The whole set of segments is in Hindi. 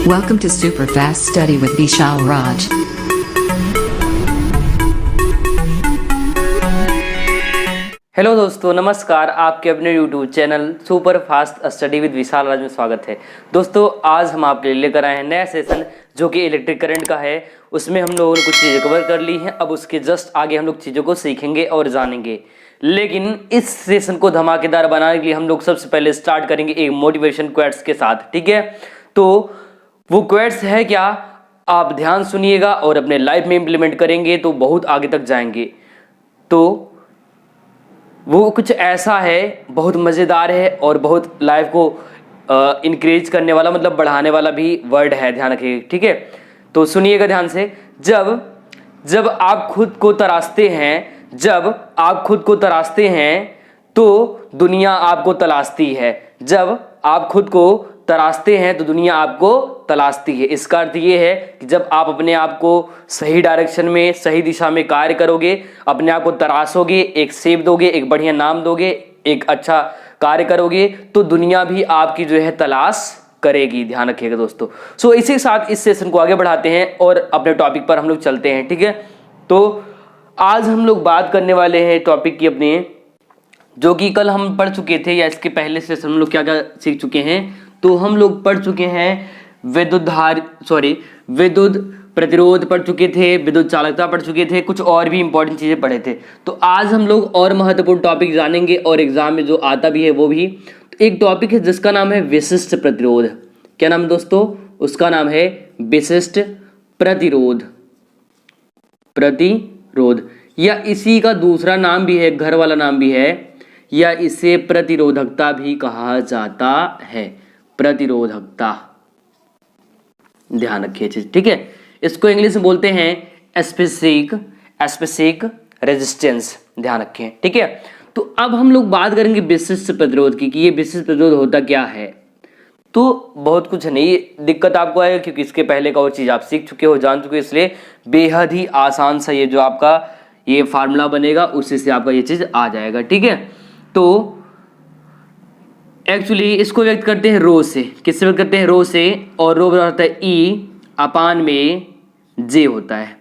Welcome to Superfast Study with Vishal Raj. Hello दोस्तों, नमस्कार। आपके अपने YouTube channel super fast study with Vishal Raj में स्वागत है। दोस्तों, आज हम आपके लिए लेकर आए हैं नया सेशन जो कि इलेक्ट्रिक करंट का है। उसमें हम लोगों ने कुछ चीज़ें कवर कर ली हैं। अब उसके जस्ट आगे हम लोग चीज़ों को सीखेंगे और जानेंगे। लेकिन इस सेशन को धमाकेदार बनाने के लिए हम लोग सबसे पहले स्टार्ट करेंगे एक मोटिवेशन क्वेट्स के साथ, ठीक है। तो वो क्वेट्स है क्या, आप ध्यान सुनिएगा और अपने लाइफ में इम्प्लीमेंट करेंगे तो बहुत आगे तक जाएंगे। तो वो कुछ ऐसा है, बहुत मज़ेदार है और बहुत लाइफ को इंक्रेज करने वाला, मतलब बढ़ाने वाला भी वर्ड है, ध्यान रखिए, ठीक है। तो सुनिएगा ध्यान से। जब आप खुद को तराशते हैं तो दुनिया आपको तलाशती है। जब आप खुद को तराशते हैं तो दुनिया आपको तलाशती है। इसका अर्थ ये है कि जब आप अपने आप को सही डायरेक्शन में, सही दिशा में कार्य करोगे, अपने आप को तराशोगे, एक शेप दोगे, एक बढ़िया नाम दोगे, एक अच्छा कार्य करोगे, तो दुनिया भी आपकी जो है तलाश करेगी। ध्यान रखिएगा दोस्तों। सो इसी के साथ इस सेशन को आगे बढ़ाते हैं और अपने टॉपिक पर हम लोग चलते हैं, ठीक है। तो आज हम लोग बात करने वाले हैं टॉपिक की अपने, जो कि कल हम पढ़ चुके थे, या इसके पहले सेशन हम लोग क्या क्या सीख चुके हैं। तो हम लोग पढ़ चुके हैं विद्युत प्रतिरोध पढ़ चुके थे, विद्युत चालकता पढ़ चुके थे, कुछ और भी इंपॉर्टेंट चीजें पढ़े थे। तो आज हम लोग और महत्वपूर्ण टॉपिक जानेंगे और एग्जाम में जो आता भी है वो भी। तो एक टॉपिक है जिसका नाम है विशिष्ट प्रतिरोध। क्या नाम है दोस्तों? उसका नाम है विशिष्ट प्रतिरोध। या इसी का दूसरा नाम भी है, घर वाला नाम भी है, या इसे प्रतिरोधकता भी कहा जाता है। प्रतिरोधकता, ध्यान रखिए चीज, ठीक है। इसको इंग्लिश में बोलते हैं स्पेसिफिक रेजिस्टेंस, ध्यान रखें, ठीक है। तो अब हम लोग बात करेंगे विशिष्ट प्रतिरोध की, कि ये विशिष्ट प्रतिरोध होता क्या है। तो बहुत कुछ नहीं दिक्कत आपको आएगा, क्योंकि इसके पहले का और चीज आप सीख चुके हो, जान चुके हो, इसलिए बेहद ही आसान सा ये जो आपका ये फार्मूला बनेगा, उसी से आपका ये चीज आ जाएगा, ठीक है। तो एक्चुअली इसको व्यक्त करते हैं रो से। किससे व्यक्त करते हैं? रो से। और रो बराबर होता है ई अपान में जे होता है।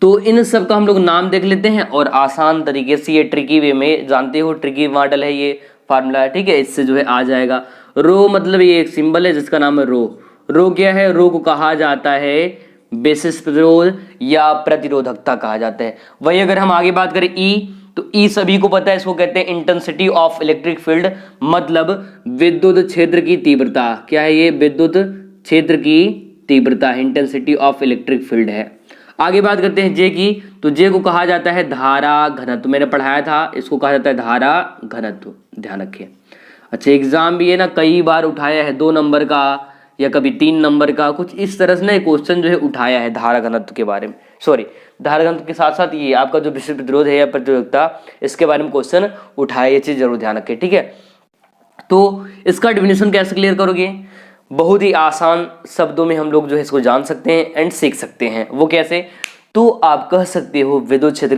तो इन सब का हम लोग नाम देख लेते हैं और आसान तरीके से, ये ट्रिकी वे में, जानते हो ट्रिकी मॉडल है ये फार्मूला है, ठीक है। इससे जो है आ जाएगा। रो मतलब ये एक सिंबल है जिसका नाम है रो। रो क्या है? रो को कहा जाता है विशिष्ट प्रतिरोध या प्रतिरोधकता कहा जाता है। वही अगर हम आगे बात करें ई, तो ई सभी को पता है, इसको कहते हैं इंटेंसिटी ऑफ इलेक्ट्रिक फील्ड, मतलब विद्युत क्षेत्र की तीव्रता। क्या है ये? विद्युत क्षेत्र की तीव्रता, इंटेंसिटी ऑफ इलेक्ट्रिक फील्ड है। आगे बात करते हैं जे की, तो जे को कहा जाता है धारा घनत्व। मैंने पढ़ाया था, इसको कहा जाता है धारा घनत्व, ध्यान रखिए। अच्छा, एग्जाम भी है ना, कई बार उठाया है 2 नंबर का या कभी 3 नंबर का, कुछ इस तरह से ना क्वेश्चन जो है उठाया है धारा घनत्व के बारे में। धारा घनत्व के साथ साथ ये आपका जो विशिष्ट प्रतिरोध है या प्रतिरोधकता, इसके बारे में क्वेश्चन उठाया, ये चीज जरूर ध्यान रखें, ठीक है। तो इसका डेफिनेशन कैसे क्लियर करोगे? बहुत ही आसान शब्दों में हम लोग जो है इसको जान सकते हैं एंड सीख सकते हैं। वो कैसे? तो आप कह सकते हो विद्युत क्षेत्र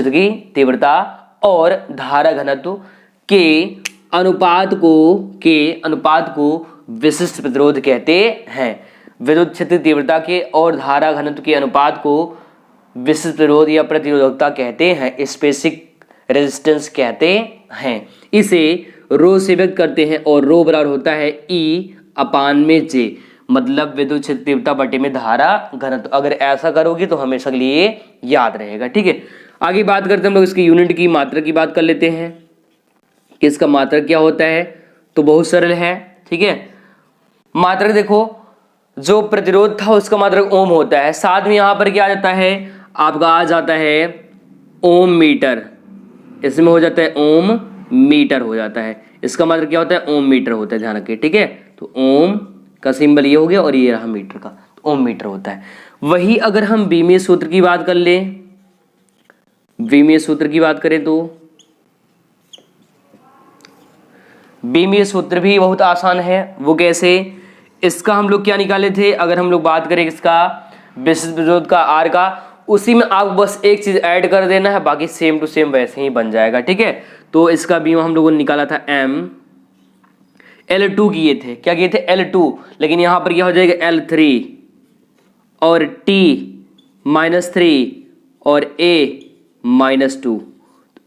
की तीव्रता और धारा घनत्व के अनुपात को विशिष्ट प्रतिरोध कहते हैं। विद्युत क्षेत्र तीव्रता के और धारा घनत्व के अनुपात को विशिष्ट प्रतिरोध या प्रतिरोधकता कहते हैं, स्पेसिफिक रेजिस्टेंस कहते हैं। इसे रो से व्यक्त करते हैं और रो बराबर होता है ई अपान में जे, मतलब विद्युत क्षेत्र तीव्रता बटे में धारा घनत्व। अगर ऐसा करोगे तो हमेशा के लिए याद रहेगा, ठीक है। आगे बात करते हैं हम लोग इसकी यूनिट की, मात्रक की बात कर लेते हैं कि इसका मात्रक क्या होता है। तो बहुत सरल है, ठीक है। मात्रक देखो, जो प्रतिरोध था उसका मात्रक ओम होता है। साथ में यहां पर क्या आ जाता है? आपका आ जाता है ओम मीटर। इसमें हो जाता है ओम मीटर हो जाता है। इसका मात्रक क्या होता है? ओम मीटर होता है, ध्यान रखिए, ठीक है। तो ओम का सिंबल ये हो गया और ये रहा मीटर का, तो ओम मीटर होता है। वही अगर हम बीमीय सूत्र की बात कर ले, बीमीय सूत्र की बात करें तो बीमीय सूत्र भी बहुत आसान है। वो कैसे? इसका हम लोग क्या निकाले थे? अगर हम लोग बात करें इसका विशिष्ट प्रतिरोध का आर का, उसी में आप बस एक चीज ऐड कर देना है, बाकी सेम टू सेम वैसे ही बन जाएगा, ठीक है। तो इसका भी हम लोगों ने निकाला था एम, L2 किए थे, क्या किए थे L2, लेकिन यहां पर क्या हो जाएगा L3 और T-3 और A-2।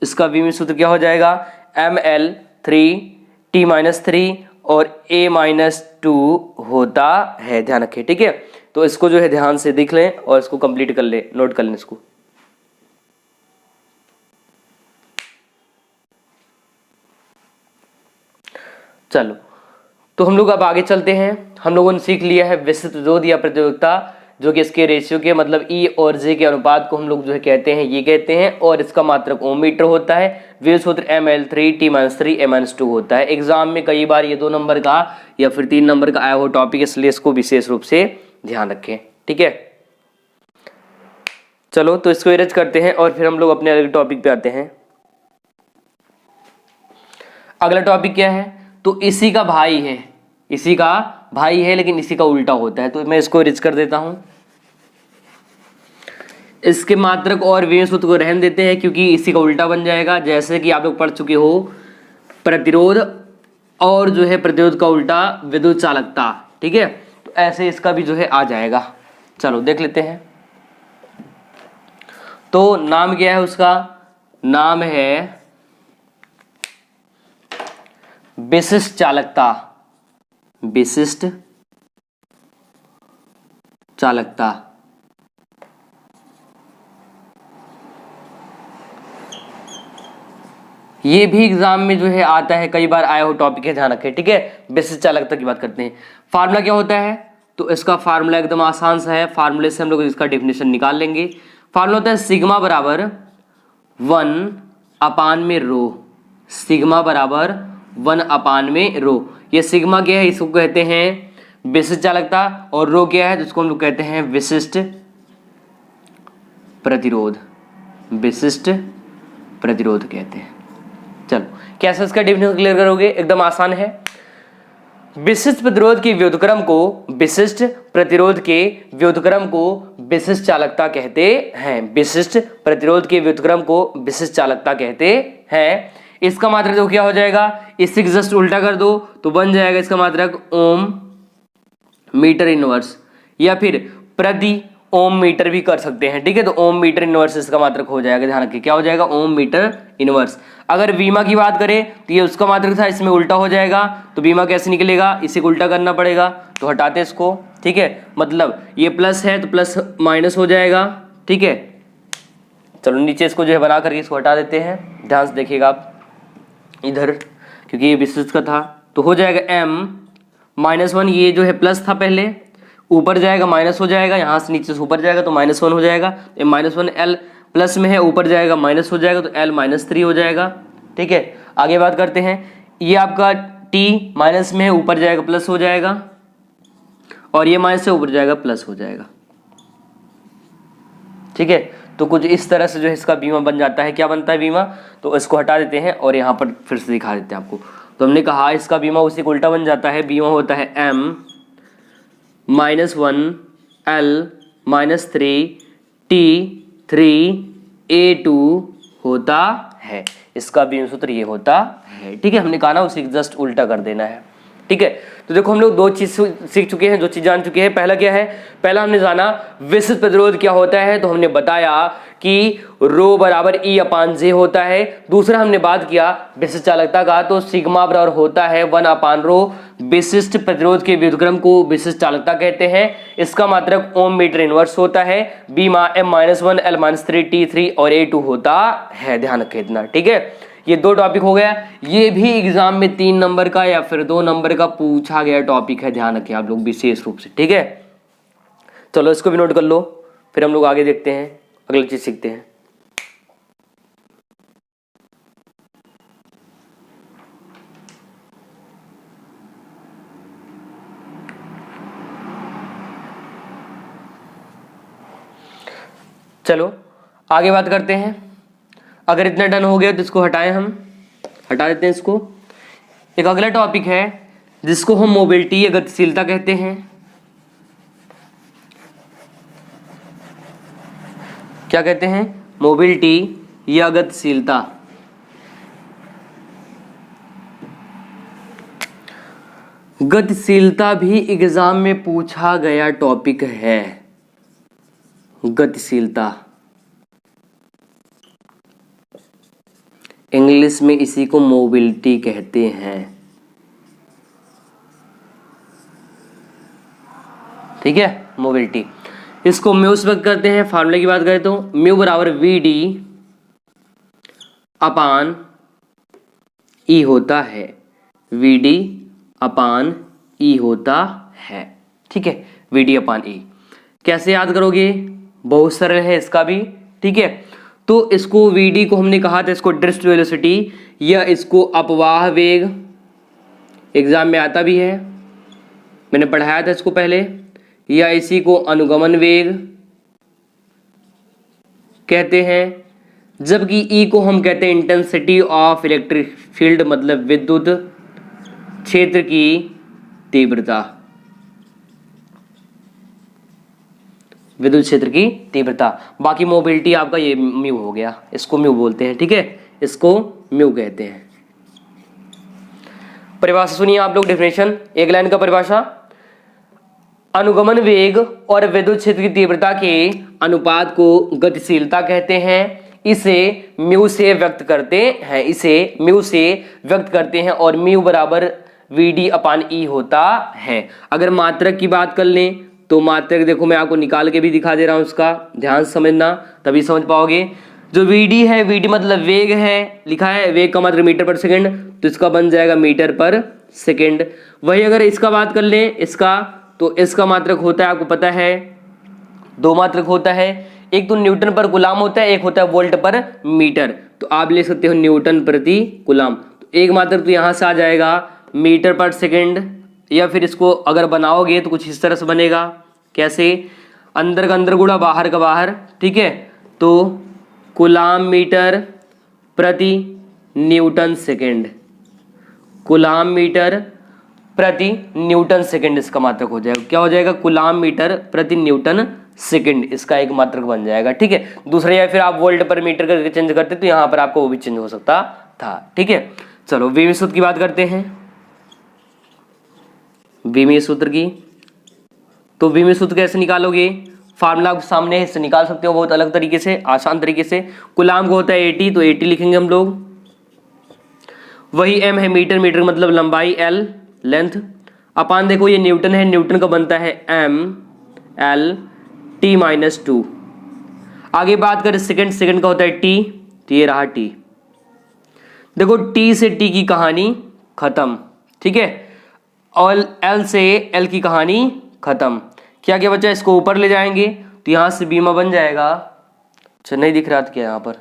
इसका विमीय सूत्र क्या हो जाएगा ML3T-3 और A-2 होता है, ध्यान रखें, ठीक है। तो इसको जो है ध्यान से देख लें और इसको कंप्लीट कर ले, नोट कर लें इसको। चलो तो हम लोग अब आगे चलते हैं। हम लोगों ने सीख लिया है विस्तृत प्रतिरोध या प्रतिरोधकता, जो कि इसके रेशियो के मतलब E और J के अनुपात को हम लोग जो है कहते हैं, ये कहते हैं, और इसका मात्रक ओम मीटर होता है। विभव सूत्र ML3T-3 A-2 होता है। एग्जाम में कई बार ये 2 नंबर का या फिर 3 नंबर का आया हुआ टॉपिक, इसलिए इसको विशेष रूप से ध्यान रखें, ठीक है। चलो तो इसको इरेज करते हैं और फिर हम लोग अपने अगले टॉपिक पे आते हैं। अगला टॉपिक क्या है, तो इसी का भाई है, इसी का भाई है लेकिन इसी का उल्टा होता है, तो मैं इसको इरेज कर देता हूं। इसके मात्रक और विभव सूत्र को रहने देते हैं क्योंकि इसी का उल्टा बन जाएगा। जैसे कि आप लोग पढ़ चुके हो, प्रतिरोध और जो है प्रतिरोध का उल्टा विद्युत चालकता, ठीक है। तो ऐसे इसका भी जो है आ जाएगा। चलो देख लेते हैं। तो नाम क्या है उसका, नाम है विशिष्ट चालकता, विशिष्ट चालकता। ये भी एग्जाम में जो है आता है, कई बार आया हो टॉपिक है, ध्यान रखें, ठीक है। विशिष्ट चालकता की बात करते हैं। फार्मूला क्या होता है, तो इसका फार्मूला एकदम आसान सा है, फार्मूले से हम लोग इसका डेफिनेशन निकाल लेंगे। फार्मूला होता है सिग्मा बराबर 1/रो, सिग्मा बराबर 1/रो। ये सिग्मा क्या है, इसको कहते हैं विशिष्ट चालकता, और रो क्या है, जिसको हम लोग कहते हैं विशिष्ट प्रतिरोध, विशिष्ट प्रतिरोध कहते हैं। चलो कैसे इसका डेफिनेशन क्लियर करोगे, एकदम आसान है। विशिष्ट प्रतिरोध के व्युत्क्रम को, विशिष्ट प्रतिरोध के व्युत्क्रम को विशिष्ट चालकता कहते हैं, विशिष्ट प्रतिरोध के व्युत्क्रम को विशिष्ट चालकता कहते हैं। इसका मात्रक तो क्या हो जाएगा, इससे जस्ट उल्टा कर दो तो बन जाएगा इसका मात्रक ओम मीटर इनवर्स, या फिर प्रति ओम मीटर भी कर सकते हैं, ठीक है। तो ओम मीटर इनवर्स इसका मात्रक हो जाएगा, ध्यान रखिए क्या हो जाएगा, ओम मीटर इनवर्स। अगर बीमा की बात करें तो ये उसका मात्रक था, इसमें उल्टा हो जाएगा, तो बीमा कैसे निकलेगा, इसे उल्टा करना पड़ेगा, तो हटाते इसको, ठीक है। मतलब ये प्लस है तो प्लस माइनस हो जाएगा, ठीक है। चलो नीचे इसको जो है बना करके इसको हटा देते हैं, ध्यान से देखिएगा आप इधर, क्योंकि ये विशिष्ट का था। तो हो जाएगा M-1, ये जो है प्लस था पहले, ऊपर जाएगा माइनस हो जाएगा, यहाँ से नीचे से ऊपर जाएगा तो -1 हो जाएगा। M-1 L प्लस में है, ऊपर जाएगा माइनस हो जाएगा तो L-3 हो जाएगा, ठीक है। आगे बात करते हैं, ये आपका T माइनस में है, ऊपर जाएगा प्लस हो जाएगा, और ये माइनस से ऊपर जाएगा प्लस हो जाएगा, ठीक है। तो कुछ इस तरह से जो है इसका बीमा बन जाता है। क्या बनता है बीमा, तो इसको हटा देते हैं और यहाँ पर फिर से दिखा देते हैं आपको। तो हमने कहा इसका बीमा उसी को उल्टा बन जाता है, बीमा होता है M-1 L-3 T-3A2 होता है, इसका बीमा सूत्र ये होता है, ठीक है। हमने कहा ना उसे जस्ट उल्टा कर देना है, ठीक है। तो देखो हम लोग 2 चीज सीख चुके हैं, 2 चीज जान चुके हैं। पहला क्या है, पहला हमने जाना विशिष्ट प्रतिरोध क्या होता है, तो हमने बताया कि रो बराबर E/J होता है। दूसरा हमने बात किया विशिष्ट चालकता का, तो सिग्मा बराबर होता है 1/रो। विशिष्ट प्रतिरोध के व्युत्क्रम को विशिष्ट चालकता कहते हैं। इसका मात्रक ओम मीटर इनवर्स होता है। बीमा M-1 L-3 T3 और A2 होता है, ध्यान रखें इतना, ठीक है। ये 2 टॉपिक हो गया। ये भी एग्जाम में 3 नंबर का या फिर 2 नंबर का पूछा गया टॉपिक है, ध्यान रखें आप लोग विशेष रूप से, ठीक है। चलो इसको भी नोट कर लो, फिर हम लोग आगे देखते हैं, अगली चीज सीखते हैं। चलो आगे बात करते हैं। अगर इतना डन हो गया तो इसको हटाएं, हम हटा देते हैं इसको। एक अगला टॉपिक है जिसको हम मोबिलिटी या गतिशीलता कहते हैं। क्या कहते हैं, मोबिलिटी या गतिशीलता। गतिशीलता भी एग्जाम में पूछा गया टॉपिक है। गतिशीलता, इंग्लिश में इसी को मोबिलिटी कहते हैं। ठीक है, मोबिलिटी। इसको म्यू से व्यक्त करते हैं। फार्मूले की बात करें तो म्यू बराबर वी डी अपान ई होता है। वी डी अपान ई होता है। ठीक है, वी डी अपान ई। कैसे याद करोगे? बहुत सरल है इसका भी। ठीक है, तो इसको वी डी को हमने कहा था इसको ड्रिफ्ट वेलोसिटी या इसको अपवाह वेग, एग्जाम में आता भी है, मैंने पढ़ाया था इसको पहले, या इसी को अनुगमन वेग कहते हैं। जबकि ई को हम कहते हैं इंटेंसिटी ऑफ इलेक्ट्रिक फील्ड, मतलब विद्युत क्षेत्र की तीव्रता। विद्युत क्षेत्र की तीव्रता। बाकी मोबिलिटी आपका ये म्यू हो गया, इसको म्यू बोलते हैं। ठीक है, इसको म्यू कहते हैं। परिभाषा सुनिए आप लोग, डेफिनेशन एक लाइन का परिभाषा। अनुगमन वेग और विद्युत क्षेत्र की तीव्रता के अनुपात को गतिशीलता कहते हैं। इसे म्यू से व्यक्त करते हैं, इसे म्यू से व्यक्त करते हैं और म्यू बराबर वी डी अपान ई होता है। अगर मात्रक की बात कर लें तो मात्रक देखो मैं आपको निकाल के भी दिखा दे रहा हूं, उसका ध्यान से समझना तभी समझ पाओगे। जो वी डी है, वी डी मतलब वेग है, लिखा है वेग का मात्रक मीटर पर सेकेंड, तो इसका बन जाएगा मीटर पर सेकेंड। वही अगर इसका बात कर लें, इसका, तो इसका मात्रक होता है, आपको पता है दो मात्रक होता है, एक तो न्यूटन पर गुलाम होता है, एक होता है वोल्ट पर मीटर। तो आप ले सकते हो न्यूटन प्रति गुलाम। तो एक मात्रक तो यहां से आ जाएगा मीटर पर सेकेंड, या फिर इसको अगर बनाओगे तो कुछ इस तरह से बनेगा। कैसे? अंदर का अंदर गुणा बाहर का बाहर। ठीक है, तो गुलाम मीटर प्रति न्यूटन सेकेंड, गुलाम मीटर प्रति न्यूटन सेकेंड इसका मात्रक हो जाएगा। क्या हो जाएगा? गुलाम मीटर प्रति न्यूटन सेकेंड, इसका एक मात्रक बन जाएगा। ठीक है, दूसरा या फिर आप वोल्ट पर मीटर करके चेंज करते तो यहां पर आपको वो भी चेंज हो सकता था। ठीक है, चलो विमी सूत्र की बात करते हैं। विमी सूत्र की, तो विमी सूत्र कैसे निकालोगे? फार्मूला सामने से निकाल सकते हो बहुत अलग तरीके से, आसान तरीके से। गुलाम को होता है 80, तो 80 लिखेंगे हम लोग। वही एम है मीटर, मीटर मतलब लंबाई, एल लेंथ, अपान देखो ये न्यूटन है, न्यूटन का बनता है एम एल टी माइनस 2। आगे बात करें सेकंड, सेकंड का होता है टी, तो ये रहा टी। देखो टी से टी की कहानी खत्म। ठीक है, और एल से एल की कहानी खत्म। क्या क्या बचा? इसको ऊपर ले जाएंगे तो यहां से बीमा बन जाएगा। अच्छा नहीं दिख रहा था क्या यहाँ पर?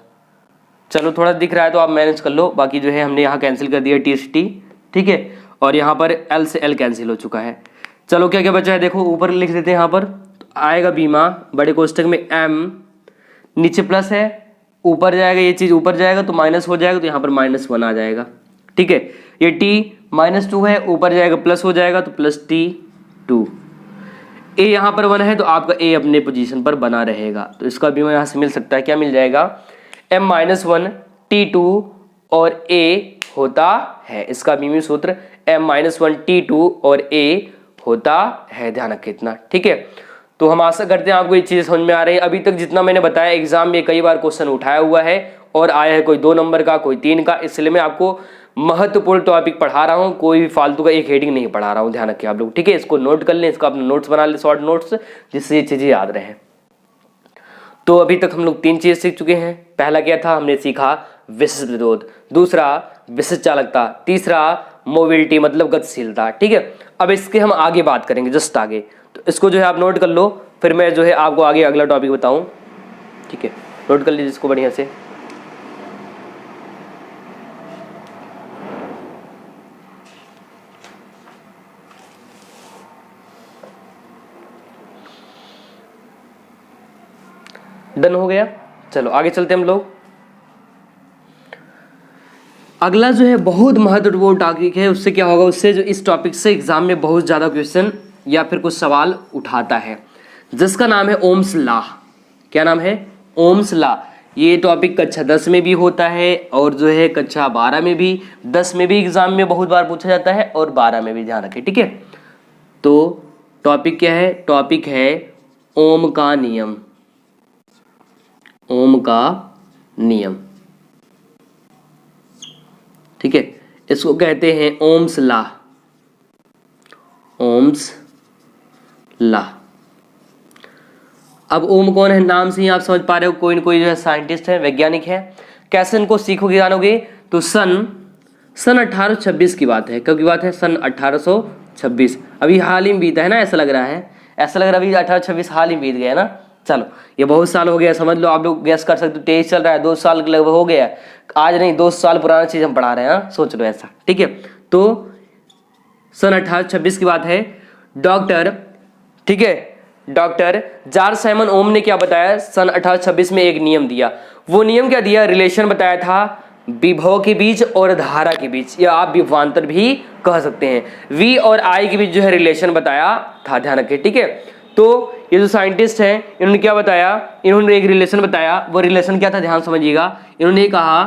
चलो थोड़ा दिख रहा है तो आप मैनेज कर लो, बाकी जो है हमने यहाँ कैंसिल कर दिया टी से टी। ठीक है, और यहाँ पर एल से एल कैंसिल हो चुका है। चलो क्या क्या बचा है देखो, ऊपर लिख देते हैं यहाँ पर, तो आएगा बीमा बड़े कोष्टक में एम, नीचे प्लस है, ऊपर जाएगा ये चीज ऊपर जाएगा तो माइनस हो जाएगा, तो यहाँ पर -1 आ जाएगा। ठीक है, ये टी -2 है, ऊपर जाएगा प्लस हो जाएगा तो प्लस टी 2। ए यहाँ पर 1 है तो आपका ए अपने पोजीशन पर बना रहेगा, तो इसका बीमा यहाँ से मिल सकता है। क्या मिल जाएगा? m-1 T2 और a होता है। इसका बीमी सूत्र m-1 T2 और a होता है। ध्यान रखें इतना। ठीक है, तो हम आशा करते हैं आपको ये चीज़ समझ में आ रही है। अभी तक जितना मैंने बताया एग्जाम में कई बार क्वेश्चन उठाया हुआ है और आया है, कोई 2 नंबर का, कोई 3 का, इसलिए मैं आपको महत्वपूर्ण टॉपिक पढ़ा रहा हूँ, कोई भी फालतू का एक हेडिंग नहीं पढ़ा रहा हूँ। ध्यान रखिए आप लोग। ठीक है, इसको नोट कर लें, इसका अपना नोट्स बना लें, शॉर्ट नोट्स, जिससे ये चीज़ें याद रहें। तो अभी तक हम लोग 3 चीज़ सीख चुके हैं। पहला क्या था? हमने सीखा विशिष्ट प्रतिरोध, दूसरा विशिष्ट चालकता, तीसरा मोबिलिटी मतलब गतिशीलता। ठीक है, अब इसके हम आगे बात करेंगे, जस्ट आगे। तो इसको जो है आप नोट कर लो, फिर मैं जो है आपको आगे अगला टॉपिक बताऊं। ठीक है, नोट कर लीजिए इसको बढ़िया से। डन हो गया। चलो आगे चलते हम लोग। अगला जो है बहुत महत्वपूर्ण टॉपिक है, उससे क्या होगा, उससे जो इस टॉपिक से एग्जाम में बहुत ज्यादा क्वेश्चन या फिर कुछ सवाल उठाता है, जिसका नाम है ओम्स लॉ। क्या नाम है? Ohm's law. ये टॉपिक कक्षा 10 में भी होता है और जो है कक्षा 12 में भी, 10 में भी एग्जाम में बहुत बार पूछा जाता है और 12 में भी, ध्यान रखें, ठीक है। तो टॉपिक क्या है? टॉपिक है ओम का नियम। ओम का नियम, ठीक है। इसको कहते हैं ओम्स लॉ। Ohm's law. अब ओम कौन है? नाम से ही आप समझ पा रहे हो, कोई न कोई जो है साइंटिस्ट है, वैज्ञानिक है। कैसे इनको सीखोगे, जानोगे? तो सन 1826 की बात है। कब की बात है? सन 1826। अभी हाल ही में बीता है ना, ऐसा लग रहा है, ऐसा लग रहा है अभी 1826 हाल ही बीत गया ना। चलो, ये बहुत साल हो गया, समझ लो। आप लोग गैस कर सकते हो, 23 चल रहा है, 2 साल लगभग हो गया। आज नहीं, 2 साल पुराना चीज हम पढ़ा रहे हैं, हाँ? सोच लो ऐसा, ठीक है। तो सन 1826 की बात है। डॉक्टर, ठीक है, डॉक्टर जॉर्ज साइमन ओम ने क्या बताया? सन 1826 में एक नियम दिया। वो नियम क्या दिया? रिलेशन बताया था विभव के बीच और धारा के बीच, या आप विभवांतर भी कह सकते हैं। V और I के बीच जो है रिलेशन बताया था, ध्यान रखें, ठीक है। तो ये जो साइंटिस्ट हैं, इन्होंने क्या बताया? इन्होंने एक रिलेशन बताया। वो रिलेशन क्या था? ध्यान समझिएगा। इन्होंने कहा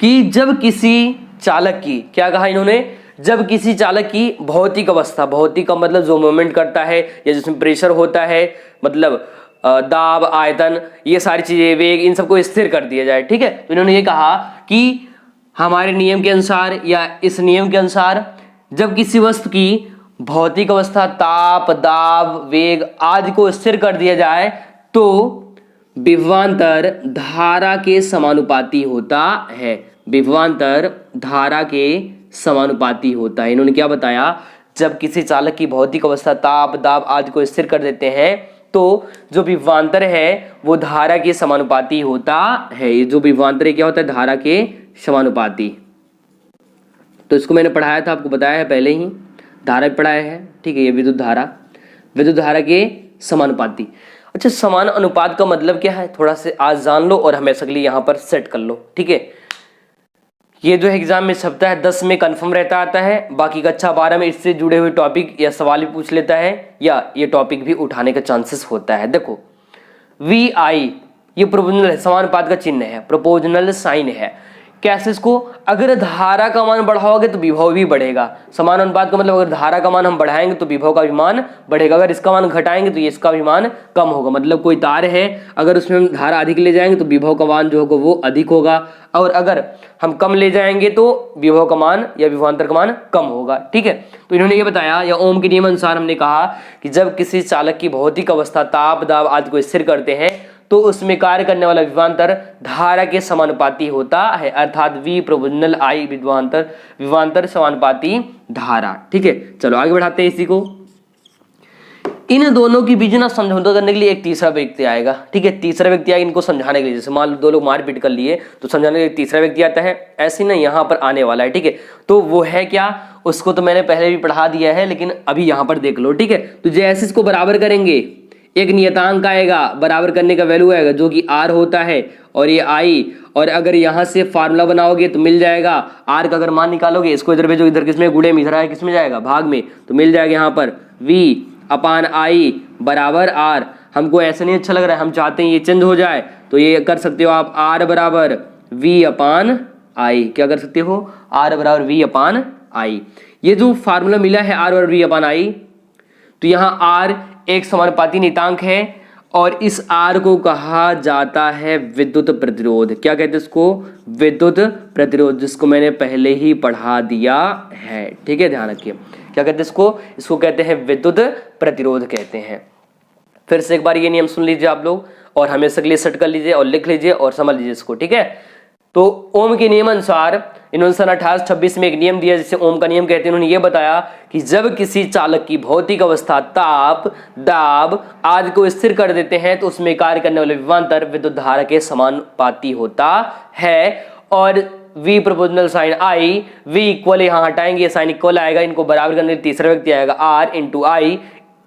कि जब किसी चालक की, क्या कहा इन्होंने? जब किसी चालक की भौतिक अवस्था, भौतिक का मतलब जो मूवमेंट करता है या जिसमें प्रेशर होता है, मतलब दाब, आयतन, ये सारी चीजें, वेग, इन सबको स्थिर कर दिया जाए, ठीक है। तो इन्होंने ये कहा कि हमारे नियम के अनुसार या इस नियम के अनुसार जब किसी वस्तु की भौतिक अवस्था, ताप, दाब, वेग आदि को स्थिर कर दिया जाए तो विभवांतर धारा के समानुपाती होता है। विभवांतर धारा के समानुपाती होता है। इन्होंने क्या बताया? जब किसी चालक की भौतिक अवस्था, ताप, दाब आदि को स्थिर कर देते हैं तो जो विभवांतर है वो धारा के समानुपाती होता है। ये जो विभवांतर क्या होता है? धारा के समानुपाती। तो इसको मैंने पढ़ाया था, आपको बताया है पहले ही, धारा भी पढ़ाया है, ठीक है। ये विद्युत धारा के समानुपाती। अच्छा, समान अनुपात का मतलब क्या है? थोड़ा से आज जान लो और हमेशा के लिए यहाँ पर सेट कर लो, ठीक है। ये जो है एग्जाम में छपता है, 10 में कंफर्म रहता आता है। बाकी कक्षा 12 में इससे जुड़े हुए टॉपिक या सवाल भी पूछ लेता है, या ये टॉपिक भी उठाने का चांसेस होता है। देखो, VI ये प्रोपोर्शनल है, समानुपात का चिन्ह है, प्रोपोर्शनल साइन है। कैसे इसको? अगर धारा का मान बढ़ाओगे तो विभव भी बढ़ेगा। समान अनुपात का मतलब अगर धारा का मान हम बढ़ाएंगे तो विभव का भी मान बढ़ेगा, अगर इसका मान घटाएंगे तो ये इसका भी मान कम होगा। मतलब कोई तार है, अगर उसमें हम धारा अधिक ले जाएंगे तो विभव का मान जो होगा वो अधिक होगा, और अगर हम कम ले जाएंगे तो विभव का मान या विभवांतर का मान कम होगा, ठीक है। तो इन्होंने ये बताया, या ओम के नियम अनुसार हमने कहा कि जब किसी चालक की भौतिक अवस्था, ताप, दाब आदि को स्थिर करते हैं तो उसमें कार्य करने वाला विभवांतर धारा के समानुपाती होता है, अर्थात V प्रोपोर्शनल I विभवांतर समानुपाती धारा, ठीक है। चलो आगे बढ़ाते हैं इसी को। इन दोनों के बीच ना समझौता करने के लिए एक तीसरा व्यक्ति आएगा, ठीक है। तीसरा व्यक्ति आएगा इनको समझाने के लिए। जैसे मान लो 2 लोग मारपीट कर लिए तो समझाने के लिए तीसरा व्यक्ति आता है, ऐसे ना यहाँ पर आने वाला है, ठीक है। तो वो है क्या? उसको तो मैंने पहले भी पढ़ा दिया है, लेकिन अभी यहाँ पर देख लो, ठीक है। तो जैसे इसको बराबर करेंगे, एक नियतांक आएगा, बराबर करने का वैल्यू आएगा जो कि R होता है, और ये I, और अगर यहाँ से फार्मूला बनाओगे तो मिल जाएगा R का अगर मान निकालोगे, इसको इधर भेजो, इधर किसमें गुणे में, इधर आए किसमें जाएगा? भाग में, तो मिल जाएगा यहाँ पर V/I बराबर R। हमको ऐसा नहीं अच्छा लग रहा है, हम चाहते हैं ये चेंज हो जाए, तो ये कर सकते हो आप R बराबर V/I। क्या कर सकते हो? R बराबर V/I। ये जो फार्मूला मिला है R और V/I, तो यहाँ R एक समानुपाती नियतांक है और इस R को कहा जाता है विद्युत प्रतिरोध। क्या कहते हैं इसको? विद्युत प्रतिरोध, जिसको मैंने पहले ही पढ़ा दिया है, ठीक है, ध्यान रखिए। क्या कहते हैं इसको? इसको कहते हैं विद्युत प्रतिरोध कहते हैं। फिर से एक बार ये नियम सुन लीजिए आप लोग, और हमेशा के लिए सेट कर लीजिए और लिख लीजिए और समझ लीजिए इसको, ठीक है। तो ओम के नियम अनुसार इन्होंने सन 1826 में एक नियम दिया जिसे ओम का नियम कहते हैं। उन्होंने ये बताया कि जब किसी चालक की भौतिक अवस्था, ताप, दाब आदि को स्थिर कर देते हैं तो उसमें कार्य करने वाले विभवांतर विद्युत धारा के समानुपाती होता है। और V proportional sine I, V equal यहाँ हटाएंगे, साइन इक्वल आएगा, इनको बराबर करने तीसरा व्यक्ति आएगा R इंटू I।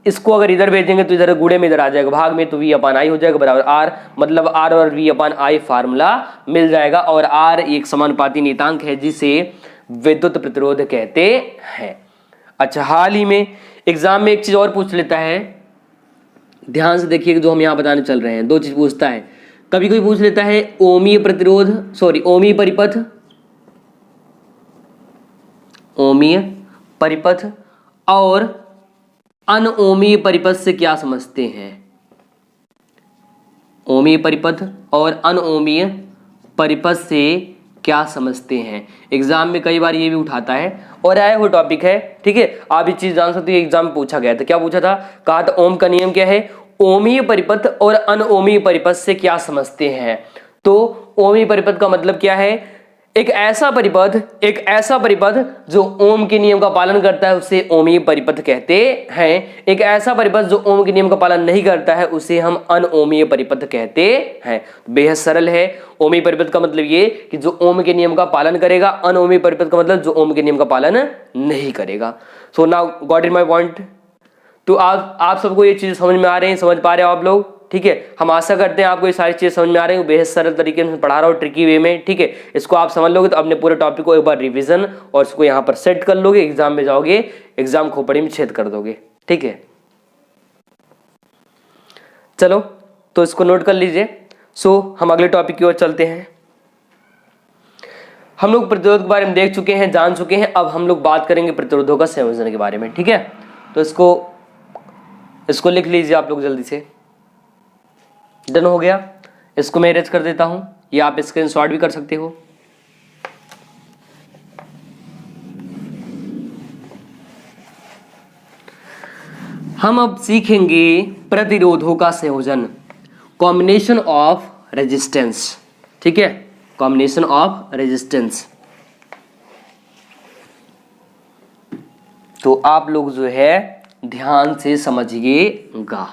इसको अगर इधर भेजेंगे तो इधर गुणे में इधर आ जाएगा, भाग में, तो V/I हो जाएगा बराबर R। मतलब R और V/I फार्मूला मिल जाएगा, और R एक समानुपाती नियतांक है जिसे विद्युत प्रतिरोध कहते हैं। अच्छा, हाल ही में एग्जाम में एक चीज और पूछ लेता है, ध्यान से देखिए जो हम यहाँ बताने चल रहे हैं। 2 चीज पूछता है, कभी कोई पूछ लेता है ओमीय प्रतिरोध, सॉरी ओमीय परिपथ, ओमीय परिपथ और अनओमीय परिपथ से क्या समझते हैं? ओमीय परिपथ और अनओमीय परिपथ से क्या समझते हैं? एग्जाम में कई बार ये भी उठाता है और आया वो टॉपिक है, ठीक है। आप ये चीज जान सकते हो, एग्जाम में पूछा गया था। क्या पूछा था? कहा था ओम का नियम क्या है, ओमीय परिपथ और अनओमीय परिपथ से क्या समझते हैं। तो ओमीय परिपथ का मतलब क्या है? एक ऐसा परिपथ जो ओम के नियम का पालन करता है उसे ओमीय परिपथ कहते हैं। एक ऐसा परिपथ जो ओम के नियम का पालन नहीं करता है उसे हम अनओमीय परिपथ कहते हैं। बेहद सरल है। ओमीय परिपथ का मतलब ये कि जो ओम के नियम का पालन करेगा, अनओमीय परिपथ का मतलब जो ओम के नियम का पालन नहीं करेगा। So now got in my point. तो आप सबको ये चीज समझ में आ रही है, समझ पा रहे हो आप लोग, ठीक है। हम आशा करते हैं आपको ये सारी चीजें समझ में आ रही है। बेहद सरल तरीके से पढ़ा रहा हूँ, ट्रिकी वे में, ठीक है। इसको आप समझ लोगे तो अपने पूरे टॉपिक को एक बार रिवीजन और इसको यहाँ पर सेट कर लोगे, एग्जाम में जाओगे, एग्जाम खोपड़ी में छेद कर दोगे, ठीक है। चलो तो इसको नोट कर लीजिए। सो हम अगले टॉपिक की ओर चलते हैं। हम लोग प्रतिरोध के बारे में देख चुके हैं, जान चुके हैं। अब हम लोग बात करेंगे प्रतिरोधों का संयोजन के बारे में, ठीक है। तो इसको लिख लीजिए आप लोग जल्दी से। डन हो गया। इसको मैं इरेज कर देता हूं, या आप स्क्रीनशॉट भी कर सकते हो। हम अब सीखेंगे प्रतिरोधों का संयोजन, कॉम्बिनेशन ऑफ रेजिस्टेंस, ठीक है, कॉम्बिनेशन ऑफ रेजिस्टेंस। तो आप लोग जो है ध्यान से समझिएगा।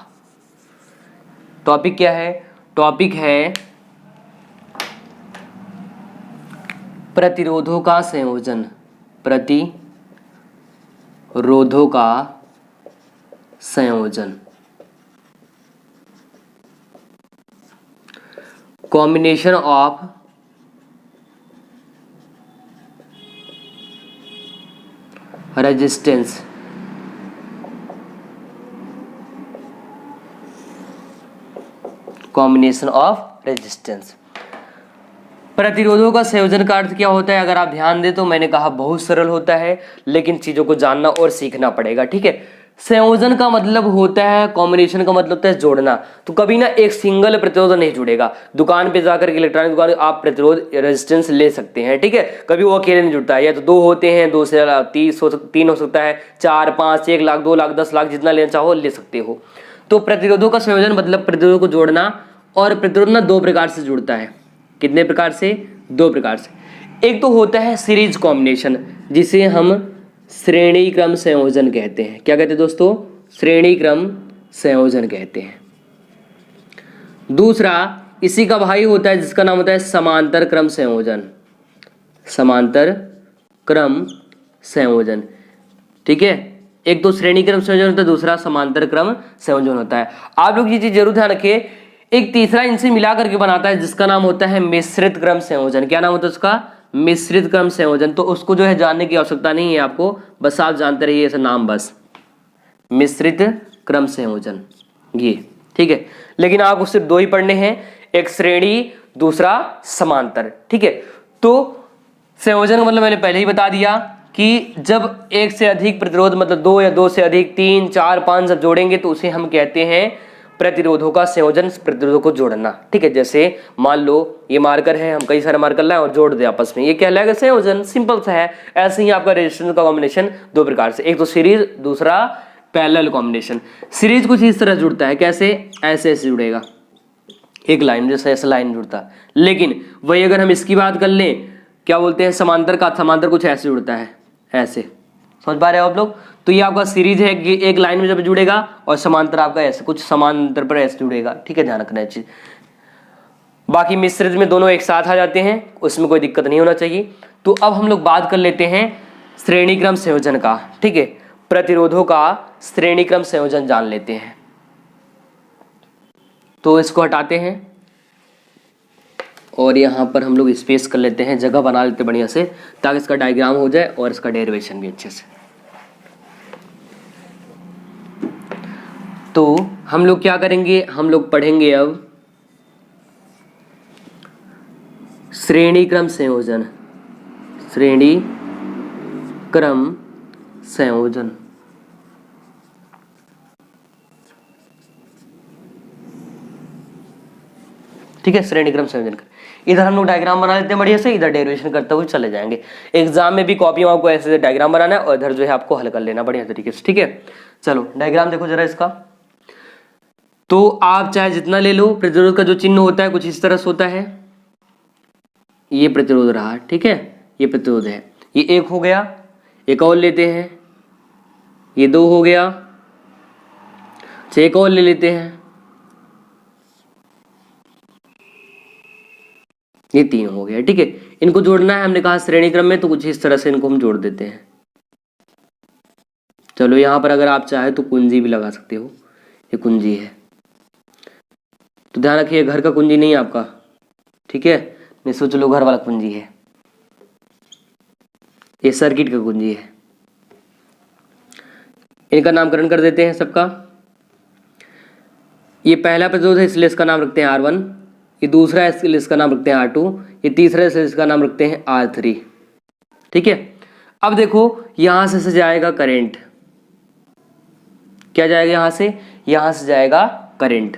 टॉपिक क्या है? टॉपिक है प्रतिरोधों का संयोजन, प्रतिरोधों का संयोजन, combination of resistance, combination of resistance. प्रतिरोधों का संयोजन का अर्थ क्या होता है? अगर आप ध्यान दें तो मैंने कहा बहुत सरल होता है, लेकिन चीजों को जानना और सीखना पड़ेगा, ठीक है। संयोजन का मतलब होता है, कॉम्बिनेशन का मतलब होता है जोड़ना। तो कभी ना एक सिंगल प्रतिरोध नहीं जुड़ेगा। दुकान पे जाकर के, इलेक्ट्रॉनिक दुकान आप प्रतिरोध रेजिस्टेंस ले सकते हैं, ठीक है। कभी वो अकेले नहीं जुड़ता है, या तो दो होते हैं, 2 से 3 हो सकता है, 4, 5, 1 लाख, 2 लाख, 10 लाख, जितना लेना चाहो ले सकते हो। तो प्रतिरोधों का संयोजन मतलब प्रतिरोधों को जोड़ना। और प्रतिरोध ना 2 प्रकार से जुड़ता है। कितने प्रकार से? 2 प्रकार से। एक तो होता है सीरीज कॉम्बिनेशन, जिसे हम श्रेणी क्रम संयोजन कहते हैं। क्या कहते हैं दोस्तों? श्रेणी क्रम संयोजन कहते हैं। दूसरा इसी का भाई होता है, जिसका नाम होता है समांतर क्रम संयोजन, समांतर क्रम संयोजन, ठीक है। एक तो श्रेणी क्रम संयोजन होता है, दूसरा समांतर क्रम संयोजन होता है। आप लोग ये चीज जरूर ध्यान रखिए। एक तीसरा इनसे मिला करके बनाता है, जिसका नाम होता है मिश्रित क्रम संयोजन। क्या नाम होता है उसका? मिश्रित क्रम संयोजन। तो उसको जो है जानने की आवश्यकता नहीं है आपको, बस आप जानते रहिए ऐसा नाम, बस मिश्रित क्रम संयोजन, ये, ठीक है। लेकिन आपको सिर्फ 2 ही पढ़ने हैं, एक श्रेणी, दूसरा समांतर, ठीक है। तो संयोजन का मतलब मैंने पहले ही बता दिया कि जब एक से अधिक प्रतिरोध, मतलब 2 या 2 से अधिक, 3, 4, 5 जब जोड़ेंगे तो उसे हम कहते हैं प्रतिरोधों का संयोजन, प्रतिरोधों को जोड़ना, ठीक है। जैसे मान लो ये मार्कर है, हम कई सारे मार्कर लाए और जोड़ दे आपस में, ये कहलाएगा संयोजन, सिंपल सा है। ऐसे ही आपका रेजिस्टेंस का कॉम्बिनेशन 2 प्रकार से, एक तो सीरीज, दूसरा पैरेलल कॉम्बिनेशन। सीरीज कुछ इस तरह जुड़ता है, कैसे? ऐसे ऐसे जुड़ेगा, एक लाइन, जैसे ऐसे लाइन जुड़ता है। लेकिन वही अगर हम इसकी बात कर लें, क्या बोलते हैं समांतर का, समांतर कुछ ऐसे जुड़ता है, ऐसे। समझ पा रहे हो आप लोग? तो ये आपका सीरीज है कि एक लाइन में जब जुड़ेगा, और समांतर आपका ऐसे कुछ समांतर पर ऐसे जुड़ेगा, ठीक है, ध्यान रखना है चीज। बाकी मिश्रित में दोनों एक साथ आ जाते हैं, उसमें कोई दिक्कत नहीं होना चाहिए। तो अब हम लोग बात कर लेते हैं श्रेणी क्रम संयोजन का, ठीक है। प्रतिरोधों का श्रेणी क्रम संयोजन जान लेते हैं। तो इसको हटाते हैं और यहाँ पर हम लोग स्पेस कर लेते हैं, जगह बना लेते हैं बढ़िया से, ताकि इसका डायग्राम हो जाए और इसका डेरिवेशन भी अच्छे से। तो हम लोग क्या करेंगे? हम लोग पढ़ेंगे अब श्रेणी क्रम संयोजन, श्रेणी क्रम संयोजन। ठीक है, श्रेणी क्रम संयोजन कर। इधर हम लोग डायग्राम बना लेते हैं बढ़िया से, इधर डेरिवेशन करते हुए चले जाएंगे। एग्जाम में भी कॉपी में आपको ऐसे डायग्राम बनाना है और इधर जो है आपको हल कर लेना बढ़िया तरीके से। ठीक है, चलो डायग्राम देखो जरा इसका। तो आप चाहे जितना ले लो, प्रतिरोध का जो चिन्ह होता है कुछ इस तरह से होता है। ये प्रतिरोध रहा, ठीक है, ये प्रतिरोध है, ये एक हो गया, एक और लेते हैं, ये दो हो गया, एक और ले लेते हैं, ये तीन हो गया। ठीक है, इनको जोड़ना है, हमने कहा श्रेणी क्रम में, तो कुछ इस तरह से इनको हम जोड़ देते हैं। चलो यहां पर अगर आप चाहे तो कुंजी भी लगा सकते हो, ये कुंजी है, तो ध्यान रखिए घर का कुंजी नहीं है आपका। ठीक है, नहीं सोच लो घर वाला कुंजी है, ये सर्किट का कुंजी है। इनका नामकरण कर देते हैं सबका। ये पहला प्रतिरोध है इसलिए इसका नाम रखते हैं R1, ये दूसरा है इसलिए इसका नाम रखते हैं R2, ये तीसरा है इसलिए इसका नाम रखते हैं R3। ठीक है, अब देखो यहां से जाएगा करंट, क्या जाएगा यहां से जाएगा करंट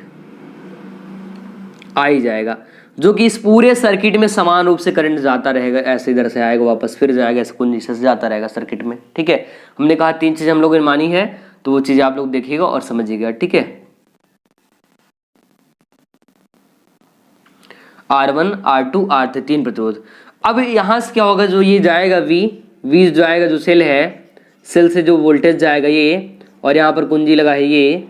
आई जाएगा, जो कि इस पूरे सर्किट में समान रूप से करंट जाता रहेगा, ऐसे इधर से आएगा वापस फिर जाएगा, इस कुंजी से जाता रहेगा सर्किट में। ठीक है, हमने कहा तीन चीजें हम लोगों ने मानी है, तो वो चीज आप लोग देखिएगा और समझिएगा। ठीक है, R1 R2 R3 तीन प्रतिरोध। अब यहां से क्या होगा, जो ये जाएगा V जाएगा, जो सेल है, सेल से जो वोल्टेज जाएगा ये, और यहाँ पर कुंजी लगा है ये,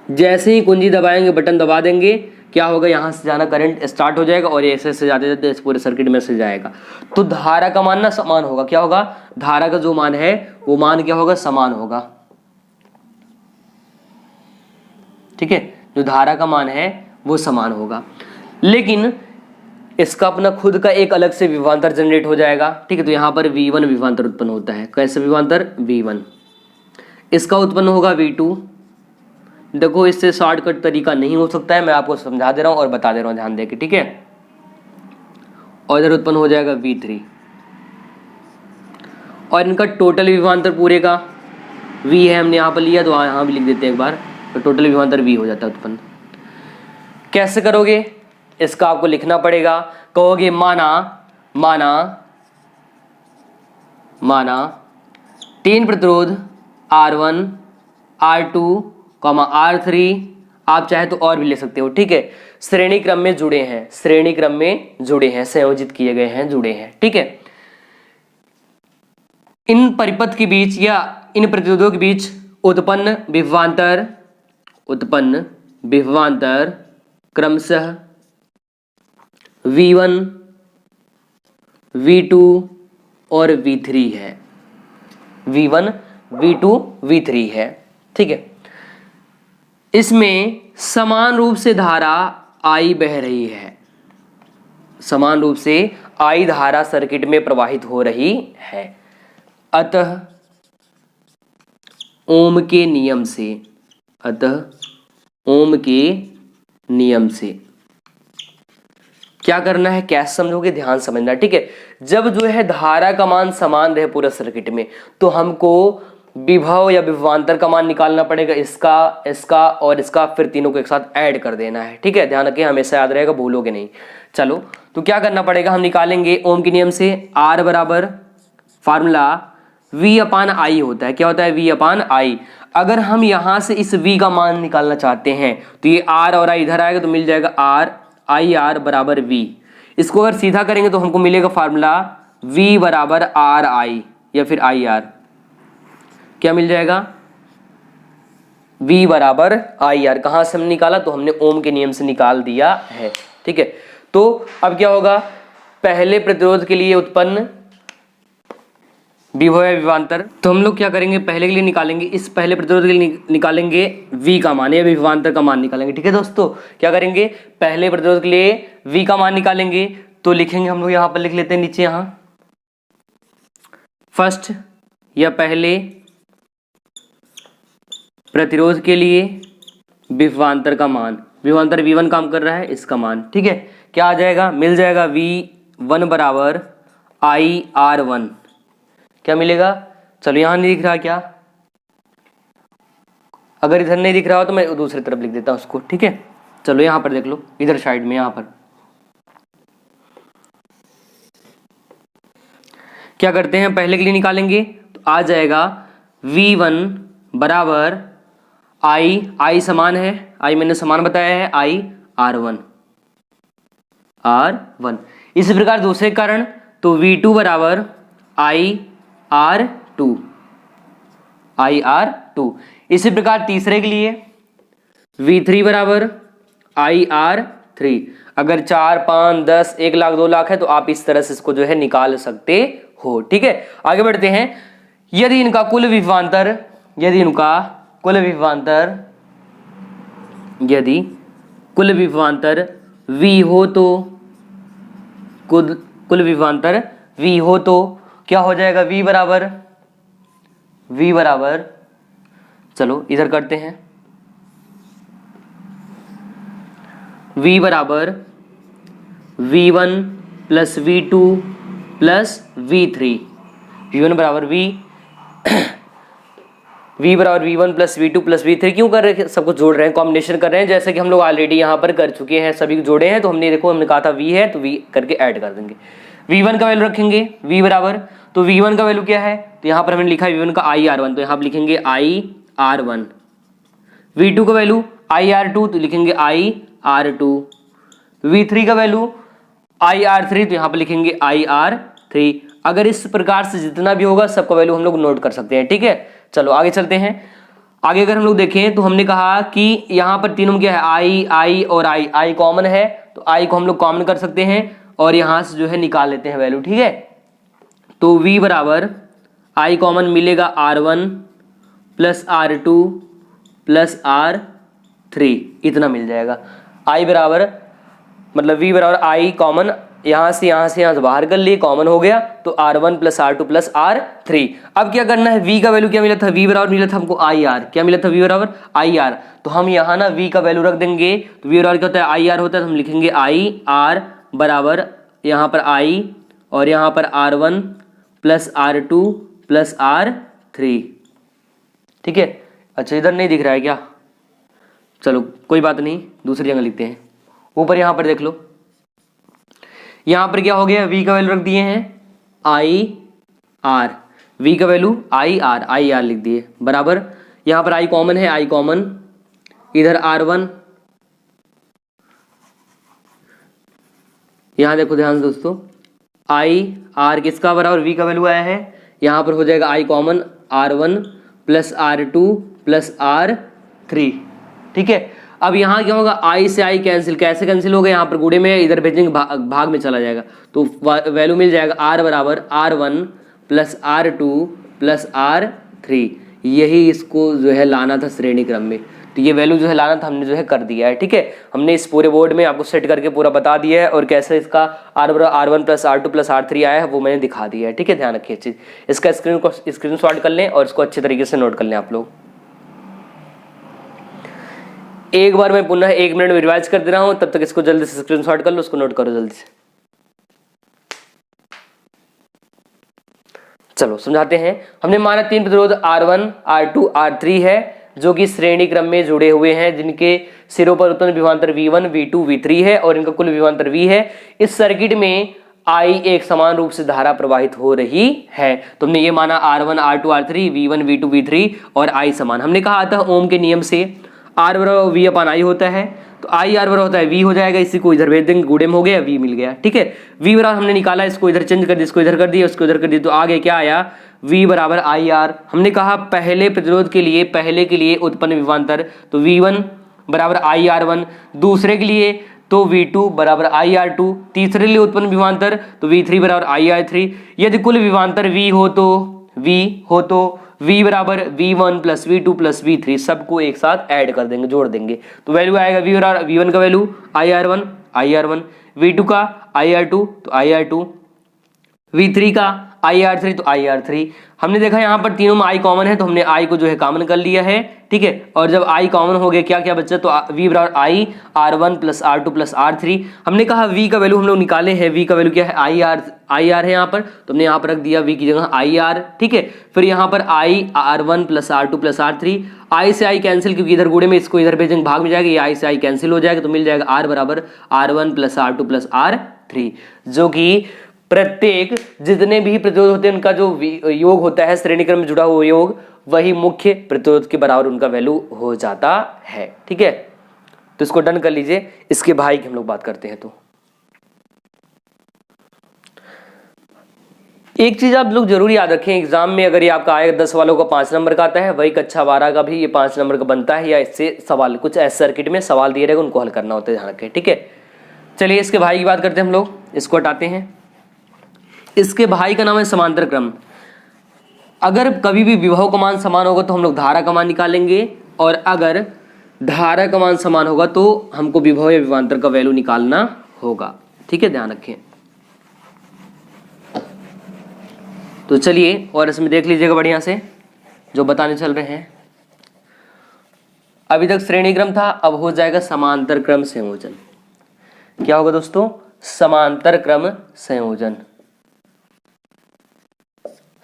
जैसे ही कुंजी दबाएंगे, बटन दबा देंगे, क्या होगा, यहाँ से जाना करंट स्टार्ट हो जाएगा और ऐसे से जाते जाते इस पूरे सर्किट में से जाएगा। तो धारा का मान ना समान होगा, क्या होगा, धारा का जो मान है वो मान क्या होगा, समान होगा। ठीक है, जो धारा का मान है वो समान होगा, लेकिन इसका अपना खुद का एक अलग से विभवांतर जनरेट हो जाएगा। ठीक है, तो यहाँ पर V1 विभवांतर उत्पन्न होता है। कैसे विभवांतर, V1, इसका उत्पन्न होगा V2। देखो इससे शॉर्टकट तरीका नहीं हो सकता है, मैं आपको समझा दे रहा हूं और बता दे रहा हूं ध्यान देके। ठीक है, और इधर उत्पन्न हो जाएगा V3, और इनका टोटल विभवांतर पूरे का V है, हमने यहां पर लिया तो यहां भी लिख देते हैं एक बार, तो टोटल विभवांतर V हो जाता है उत्पन्न। कैसे करोगे, इसका आपको लिखना पड़ेगा। कहोगे माना तीन प्रतिरोध R1 R2 R3, आप चाहे तो और भी ले सकते हो। ठीक है, श्रेणी क्रम में जुड़े हैं, संयोजित किए गए हैं, जुड़े हैं। ठीक है, इन परिपथ के बीच या इन प्रतिरोधों के बीच उत्पन्न विभवांतर क्रमशः V1 V2 और V3 है, V1 V2 V3 है। ठीक है, इसमें समान रूप से धारा I बह रही है, समान रूप से I धारा सर्किट में प्रवाहित हो रही है। अतः ओम के नियम से क्या करना है, कैसे समझोगे, ध्यान समझना। ठीक है, जब जो है धारा का मान समान रहे पूरे सर्किट में, तो हमको विभव या विभवांतर का मान निकालना पड़ेगा, इसका और इसका, फिर तीनों को एक साथ ऐड कर देना है। ठीक है, ध्यान रखिए, हमेशा याद रहेगा, भूलोगे नहीं। चलो तो क्या करना पड़ेगा, हम निकालेंगे ओम के नियम से। R बराबर फार्मूला V/I होता है, क्या होता है, V/I। अगर हम यहां से इस V का मान निकालना चाहते हैं तो ये R और I इधर आएगा, तो मिल जाएगा IR बराबर V। इसको अगर सीधा करेंगे तो हमको मिलेगा फार्मूला V बराबर RI या फिर IR, क्या मिल जाएगा, V बराबर IR। कहां से हमने निकाला, तो हमने ओम के नियम से निकाल दिया है। ठीक है, तो अब क्या होगा, पहले प्रतिरोध के लिए उत्पन्न विभव या विभवांतर, तो हम लोग क्या करेंगे, पहले के लिए निकालेंगे, इस पहले प्रतिरोध के लिए निकालेंगे V का मान या विभवांतर का मान निकालेंगे। ठीक है दोस्तों, क्या करेंगे, पहले प्रतिरोध के लिए V का मान निकालेंगे, तो लिखेंगे हम लोग यहां पर, लिख लेते हैं नीचे, यहां फर्स्ट या पहले प्रतिरोध के लिए विभवांतर का मान, विभवांतर V1 काम कर रहा है, इसका मान, ठीक है। क्या आ जाएगा, मिल जाएगा V1 बराबर IR1। क्या मिलेगा, चलो यहां नहीं दिख रहा क्या, अगर इधर नहीं दिख रहा हो तो मैं दूसरी तरफ लिख देता हूं उसको, ठीक है। चलो यहां पर देख लो, इधर साइड में, यहां पर क्या करते हैं, पहले के लिए निकालेंगे तो आ जाएगा V1 बराबर I समान है, I मैंने समान बताया है, IR1। इसी प्रकार दूसरे कारण तो V2 बराबर IR2। इसी प्रकार तीसरे के लिए V3 बराबर IR3। अगर 4, 5, 10, 1 लाख 2 लाख है तो आप इस तरह से इसको जो है निकाल सकते हो, ठीक है। आगे बढ़ते हैं। यदि इनका कुल विभवांतर V हो तो कुल विभवांतर V हो तो क्या हो जाएगा, V बराबर चलो इधर करते हैं, V बराबर V1 plus V2 plus V3। V1 बराबर V बराबर V1 plus V2 plus V3। क्यों कर रहे हैं, सबको जोड़ रहे हैं, कॉम्बिनेशन कर रहे हैं, जैसे कि हम लोग ऑलरेडी यहाँ पर कर चुके हैं, सभी को जोड़े हैं। तो हमने देखो, हमने कहा था V है तो V करके ऐड कर देंगे। V1 का वैल्यू रखेंगे, V बराबर, तो V1 का वैल्यू क्या है, तो यहाँ पर हमने लिखा है V1 का IR1, तो यहाँ पर लिखेंगे IR1। V2 का वैल्यू IR2, तो लिखेंगे IR2। V3 का वैल्यू IR3, तो यहाँ पर लिखेंगे IR3। अगर इस प्रकार से जितना भी होगा सबका वैल्यू हम लोग नोट कर सकते हैं, ठीक है। चलो आगे चलते हैं। आगे अगर हम लोग देखें तो हमने कहा कि यहाँ पर तीनों में क्या है, I और I कॉमन है, तो I को हम लोग कॉमन कर सकते हैं और यहाँ से जो है निकाल लेते हैं वैल्यू, ठीक है। तो V बराबर I कॉमन मिलेगा R1 plus R2 plus R3, इतना मिल जाएगा। I बराबर मतलब V बराबर I कॉमन यहाँ से बाहर कर लिए, कॉमन हो गया, तो R1 plus R2 plus R3। अब क्या करना है, V का वैल्यू क्या मिला था, V बराबर मिला था हमको IR। क्या मिला था, V बराबर IR। तो हम यहाँ ना V का वैल्यू रख देंगे, तो V बराबर क्या होता है, IR होता है, तो हम लिखेंगे IR बराबर यहाँ पर I और यहाँ पर R1 plus R2 plus R3, ठीक है। अच्छा इधर नहीं दिख रहा है क्या, चलो कोई बात नहीं, दूसरी जगह लिखते हैं। ऊपर यहाँ पर देख लो, यहाँ पर क्या हो गया, V का वैल्यू रख दिए हैं IR, V का वैल्यू IR लिख दिए, बराबर यहाँ पर I कॉमन है, I कॉमन, इधर R1, यहाँ देखो ध्यान से दोस्तों, IR किसका बराबर, V का वैल्यू आया है, यहाँ पर हो जाएगा I common, R1 plus R2 plus R3, ठीक है। अब यहाँ क्या होगा, I से I कैंसिल, कैसे कैंसिल होगा, यहाँ पर गुणे में, इधर भेजेंगे भाग में चला जाएगा, तो वैल्यू मिल जाएगा R बराबर R1 plus R2 plus R3। यही इसको जो है लाना था श्रेणी क्रम में, तो ये वैल्यू जो है लाना था, हमने जो है कर दिया है, ठीक है। हमने इस पूरे बोर्ड में आपको सेट करके पूरा बता दिया है, और कैसे इसका R बराबर R1 plus R2 plus R3 आया है वो मैंने दिखा दिया है, ठीक है। ध्यान रखिए चीज, इसका स्क्रीनशॉट कर लें और इसको अच्छे तरीके से नोट कर लें आप लोग। एक बार मैं पुनः 1 मिनट में रिवाइज कर दे रहा हूं, तब तक इसको जल्दी से स्क्रीनशॉट कर लो, उसको नोट करो जल्दी से। चलो समझाते हैं। हमने माना 3 प्रतिरोध R1, R2, R3 है, जो कि श्रेणी क्रम में जुड़े हुए हैं, जिनके सिरों पर उत्पन्न विभवांतर V1, V2, V3 है और इनका कुल विभवांतर V है। इस सर्किट में I एक समान रूप से धारा प्रवाहित हो रही है। तो हमने ये माना R1, R2, R3, V1, V2, V3 और I समान। हमने कहा था ओम के नियम से R बराबर V अपन I होता है, तो I R बराबर होता है V हो जाएगा, इसी को इधर भेज देंगे, गुणे में हो गया, V मिल गया, ठीक है। V बराबर हमने निकाला, इसको इधर चेंज कर दिया, इसको इधर कर दिया, उसको इधर कर दिया, तो आगे क्या आया, V बराबर IR। हमने कहा पहले प्रतिरोध के लिए उत्पन्न विभवांतर तो V1 बराबर IR1, दूसरे के लिए तो V2 बराबर IR2, तीसरे लिए उत्पन्न विभवांतर तो V3 बराबर IR3। यदि कुल विभवांतर V हो तो V बराबर V1 plus V2 plus V3 सबको एक साथ ऐड कर देंगे, जोड़ देंगे, तो वैल्यू आएगा V1 का वैल्यू IR1, V2 का IR2 तो IR2, V3 का IR3 तो IR3। हमने देखा यहाँ पर तीनों में I कॉमन है तो हमने I को जो है कॉमन कर लिया है, ठीक है। और जब I कॉमन हो गया क्या क्या बच्चा, तो V बराबर I R1 plus R2 plus R3। हमने कहा V का वैल्यू हम लोग निकाले हैं, V का वैल्यू क्या है IR है यहाँ पर, तो हमने यहाँ पर रख दिया V की जगह IR, ठीक है। फिर यहाँ पर I R1 plus R2 plus R3, I से I कैंसिल क्योंकि इधर गुणे में इसको इधर भेजेंगे भाग में जाएगा, ये I से I कैंसिल हो जाएगा तो मिल जाएगा R बराबर R1 plus R2 plus R3, जो कि प्रत्येक जितने भी प्रतिरोध होते हैं उनका जो योग होता है श्रेणी क्रम में जुड़ा हुआ योग, वही मुख्य प्रतिरोध के बराबर उनका वैल्यू हो जाता है, ठीक है। तो इसको डन कर लीजिए। इसके भाई की हम लोग बात करते हैं। तो एक चीज आप लोग जरूर याद रखें, एग्जाम में अगर ये आपका आएगा 10 वालों का 5 नंबर का आता है, वही कक्षा 12 का भी ये 5 नंबर का बनता है, या इससे सवाल कुछ ऐसे सर्किट में सवाल दिए रहेगा उनको हल करना होता है, ध्यान रखें, ठीक है। चलिए इसके भाई की बात करते हैं हम लोग, इसको हटाते हैं। इसके भाई का नाम है समांतर क्रम। अगर कभी भी विभव का मान समान होगा तो हम लोग धारा का मान निकालेंगे, और अगर धारा का मान समान होगा तो हमको विभव या विभवांतर का वैल्यू निकालना होगा, ठीक है, ध्यान रखें। तो चलिए और इसमें देख लीजिएगा बढ़िया से जो बताने चल रहे हैं। अभी तक श्रेणी क्रम था, अब हो जाएगा समांतर क्रम संयोजन। क्या होगा दोस्तों? समांतर क्रम संयोजन।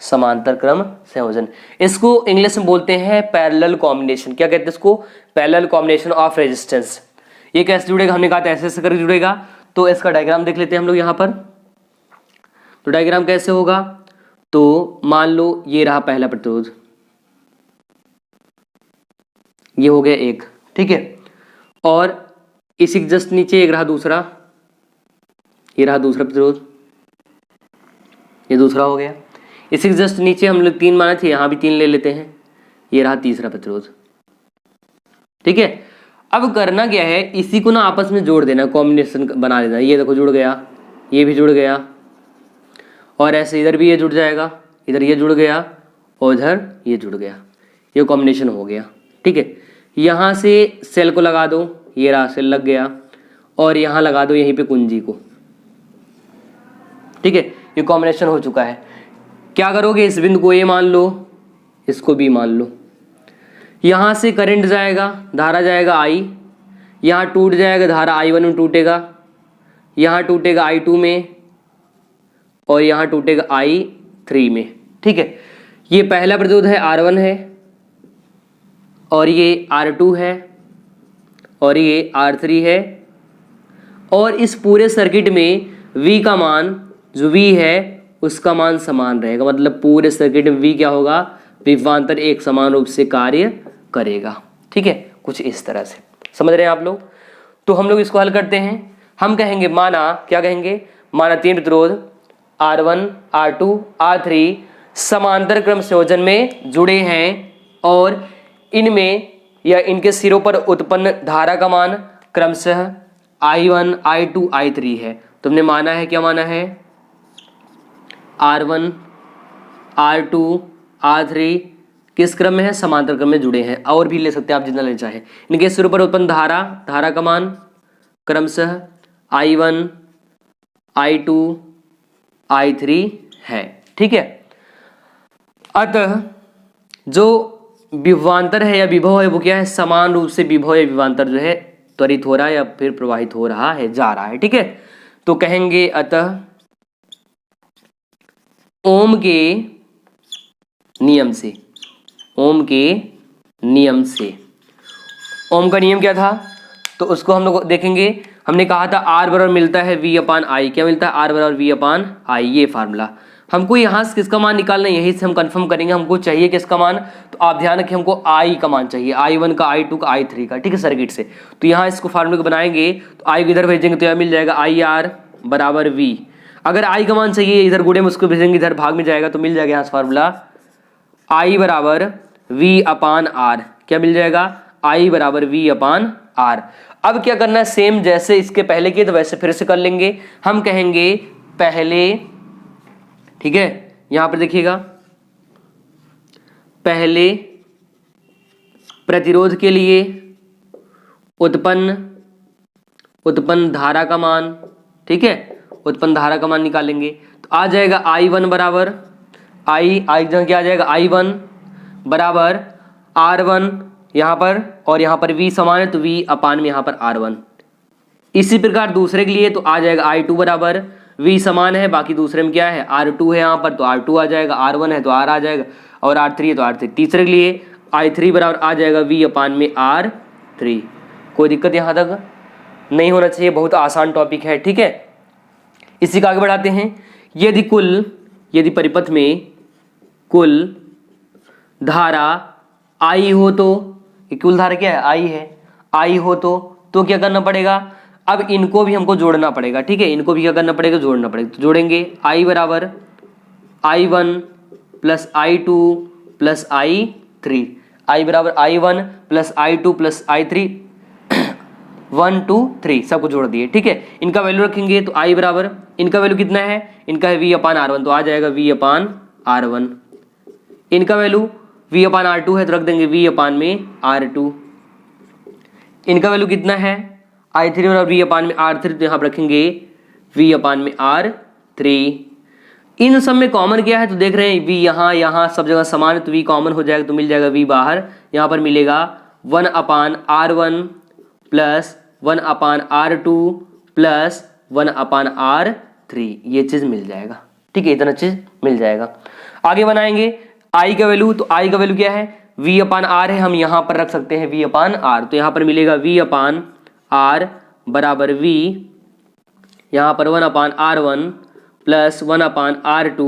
समांतर क्रम संयोजन, इसको इंग्लिश में बोलते हैं पैरेलल कॉम्बिनेशन। क्या कहते हैं इसको? Parallel combination of resistance. ये कैसे जुड़ेगा? हमने कहा था ऐसे ऐसे करके जुड़ेगा। तो इसका डायग्राम देख लेते हैं हम लोग यहाँ पर। तो डायग्राम कैसे होगा? तो मान लो ये रहा पहला प्रतिरोध, ये हो गया एक, ठीक है, और इसी जस्ट नीचे एक रहा दूसरा, ये रहा दूसरा प्रतिरोध, ये दूसरा हो गया। इसी जस्ट नीचे हम लोग 3 माने थे, यहां भी 3 ले लेते हैं, ये रहा तीसरा प्रतिरोध, ठीक है। अब करना क्या है, इसी को ना आपस में जोड़ देना, कॉम्बिनेशन बना देना। ये देखो जुड़ गया, ये भी जुड़ गया, और ऐसे इधर भी ये जुड़ जाएगा, इधर ये जुड़ गया और इधर ये जुड़ गया, ये कॉम्बिनेशन हो गया, ठीक है। यहाँ से सेल को लगा दो, ये रहा सेल लग गया, और यहाँ लगा दो यहीं पे कुंजी को, ठीक है, ये कॉम्बिनेशन हो चुका है। क्या करोगे? इस बिंदु को ए मान लो, इसको बी मान लो। यहाँ से करंट जाएगा, धारा जाएगा I, यहाँ टूट जाएगा धारा I1 में टूटेगा, यहाँ टूटेगा I2 में, और यहाँ टूटेगा I3 में, ठीक है। ये पहला प्रतिरोध है R1 है, और ये R2 है, और ये R3 है, और इस पूरे सर्किट में V का मान जो V है उसका मान समान रहेगा। मतलब पूरे सर्किट में V क्या होगा? विभवांतर एक समान रूप से कार्य करेगा, ठीक है, कुछ इस तरह से। समझ रहे हैं आप लोग? तो हम लोग इसको हल करते हैं। हम कहेंगे माना, क्या कहेंगे? माना 3 प्रतिरोध R1, R2, R3 समांतर क्रम संयोजन में जुड़े हैं, और इनमें या इनके सिरों पर उत्पन्न धारा का मान क्रमशः I1, I2, I3 है। तुमने माना है, क्या माना है? R1, R2, R3 किस क्रम में है? समांतर क्रम में जुड़े हैं। और भी ले सकते हैं आप जितना लेना चाहे। इनके सिरों पर उत्पन्न धारा का मान क्रमशः I1, I2, I3 है, ठीक है। अतः जो विभवांतर है या विभव है वो क्या है? समान रूप से विभव या विभवांतर जो है त्वरित हो रहा है या फिर प्रवाहित हो रहा है, जा रहा है, ठीक है। तो कहेंगे अतः ओम के नियम से, ओम के नियम से, ओम का नियम क्या था? तो उसको हम लोग देखेंगे। हमने कहा था R बराबर मिलता है V अपान I। क्या मिलता है? R बराबर V अपान I, ये फार्मूला। हमको यहाँ से किसका मान निकालना है, यहीं से हम कंफर्म करेंगे। हमको चाहिए किसका मान? तो आप ध्यान रखिए, हमको I का मान चाहिए, I1 का, I2 का, I3 का, ठीक है, सर्किट से। तो यहाँ इसको फार्मूले को बनाएंगे तो I को इधर भेजेंगे तो यह मिल जाएगा IR बराबर V। अगर I का मान चाहिए इधर गुणे में उसको भेजेंगे, इधर भाग में जाएगा तो मिल जाएगा यहाँ से फार्मूला I बराबर V अपान R। क्या मिल जाएगा? I बराबर V अपान R। अब क्या करना है? सेम जैसे इसके पहले किए तो वैसे फिर से कर लेंगे। हम कहेंगे पहले, ठीक है, यहां पर देखिएगा, पहले प्रतिरोध के लिए उत्पन्न धारा का मान, ठीक है, उत्पन्न धारा का मान निकालेंगे। तो आ जाएगा I1 बराबर आई जगह क्या आ जाएगा, I1 बराबर R1 यहाँ पर, और यहाँ पर V समान है तो V अपान में यहाँ पर R1। इसी प्रकार दूसरे के लिए तो आ जाएगा I2 बराबर V समान है, बाकी दूसरे में क्या है R2 है यहाँ पर तो R2 आ जाएगा, R1 है तो R आ जाएगा, और R3 है तो R3। तीसरे के लिए I3 बराबर आ जाएगा V अपान में R3। कोई दिक्कत यहाँ तक नहीं होना चाहिए, बहुत आसान टॉपिक है, ठीक है। इसी का आगे बढ़ाते हैं। यदि परिपथ में कुल धारा I हो तो, कुल धारा क्या है I है, I हो तो क्या करना पड़ेगा, अब इनको भी हमको जोड़ना पड़ेगा, ठीक है। इनको भी क्या करना पड़ेगा, जोड़ना पड़ेगा। तो जोड़ेंगे I बराबर I1 plus I2 plus I3, I बराबर I1 plus I2 plus I3, 1 2 3 सबको जोड़ दिए, ठीक है। इनका वैल्यू रखेंगे तो I बराबर, इनका वैल्यू कितना है, इनका है V अपान R1 तो आ जाएगा V अपान R1। इनका वैल्यू V अपान R2 है तो रख देंगे V अपान में R2। इनका वैल्यू कितना है I3 बराबर V अपान में R3 तो यहाँ पर रखेंगे V अपान में R3। इन सब में कॉमन क्या है तो देख रहे हैं V यहाँ सब जगह समान है तो V कॉमन हो जाएगा तो मिल जाएगा V बाहर, यहाँ पर मिलेगा 1 अपान R1 प्लस 1 अपान R2 प्लस 1 अपान R3, ये चीज मिल जाएगा, ठीक है। इतना चीज मिल जाएगा। आगे बनाएंगे I का वैल्यू, तो I का वैल्यू क्या है V अपान R है, हम यहाँ पर रख सकते हैं V अपान R, तो यहाँ पर मिलेगा V अपान R बराबर V यहाँ पर 1 अपान R1 प्लस 1 अपान R2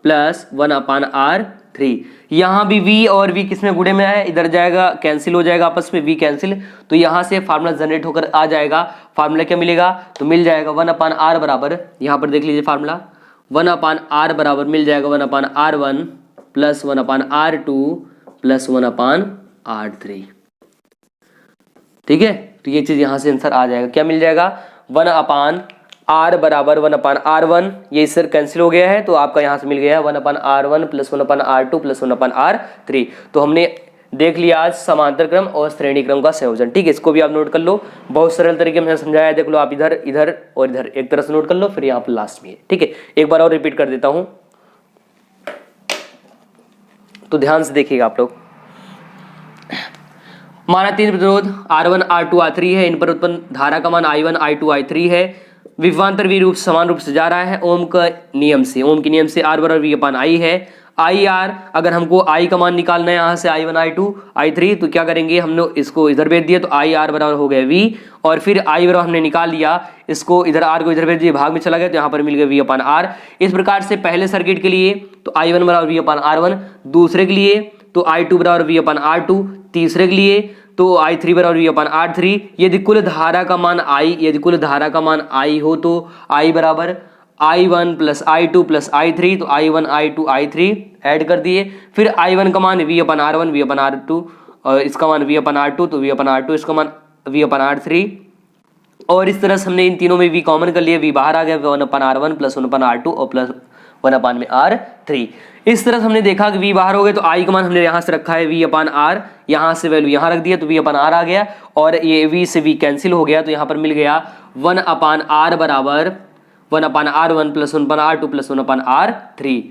प्लस 1 अपान R3। यहाँ भी V और V किस में गुणे में है, इधर जाएगा कैंसिल हो जाएगा आपस में, V कैंसिल, तो यहाँ से फार्मूला जनरेट होकर आ जाएगा। फार्मूला क्या मिलेगा, तो मिल जाएगा 1 अपान R बराबर, यहाँ पर देख लीजिए फार्मूला 1 अपान R बराबर मिल जाएगा 1 अपान R1 प्लस 1 अपान R2 प्लस 1 अपान R3, ठीक है। तो ये चीज यहाँ से आंसर आ जाएगा, क्या मिल जाएगा 1 अपान R बराबर 1 अपान R1, ये इससे कैंसिल हो गया है तो आपका यहाँ से मिल गया है 1 अपान R1 प्लस 1 अपान R2 प्लस 1 अपान R3। तो हमने देख लिया आज समांतर क्रम और श्रेणी क्रम का संयोजन, ठीक है। इसको भी आप नोट कर लो, बहुत सरल तरीके में समझाया है, देख लो आप इधर इधर और इधर एक तरह से नोट कर लो, फिर यहाँ पर लास्ट में है, ठीक है। एक बार और रिपीट कर देता हूँ तो ध्यान से देखिएगा आप लोग। माना 3 प्रतिरोध R1 R2 R3 है, इन पर उत्पन्न धारा का मान I1 I2 I3 है, विभवांतर V रूप समान रूप से जा रहा है ओम के नियम से R बराबर V अपान I है। IR अगर हमको I का मान निकालना है यहाँ से I1 I2 I3 तो क्या करेंगे, हमने इसको इधर भेज दिया तो IR बराबर हो गया V, और फिर I बराबर हमने निकाल लिया, इसको इधर R को इधर भेज दिया, भाग में चला गया तो यहाँ पर मिल गया V अपान R। इस प्रकार से पहले सर्किट के लिए तो I1 बराबर V अपान R1, दूसरे के लिए तो I2 बराबर V अपान R2, तीसरे के लिए तो I3 बराबर V अपान R3। यदि कुल धारा का मान I हो तो I बराबर I1 plus I2 plus I3, तो I1 I2 I3 ऐड कर दिए, फिर I1 का मान V अपान R1 V अपान R2 और इसका मान V अपान R2 तो V अपान R2 इसका मान V अपान R3, और इस तरह से हमने इन तीनों में V कॉमन कर लिया, V बाहर आ गया 1 अपान R1 प्लस 1 अपान R2 और प्लस 1 अपान में R3। इस तरह से हमने देखा कि V बाहर हो गए तो I का मान हमने यहाँ से रखा है V अपान R, यहाँ से वैल्यू यहाँ रख दिया तो V अपान R आ गया, और ये V से V कैंसिल हो गया तो यहाँ पर मिल गया 1 अपान R बराबर 1 अपान R1 प्लस 1 अपान R2 प्लस 1 अपान R3।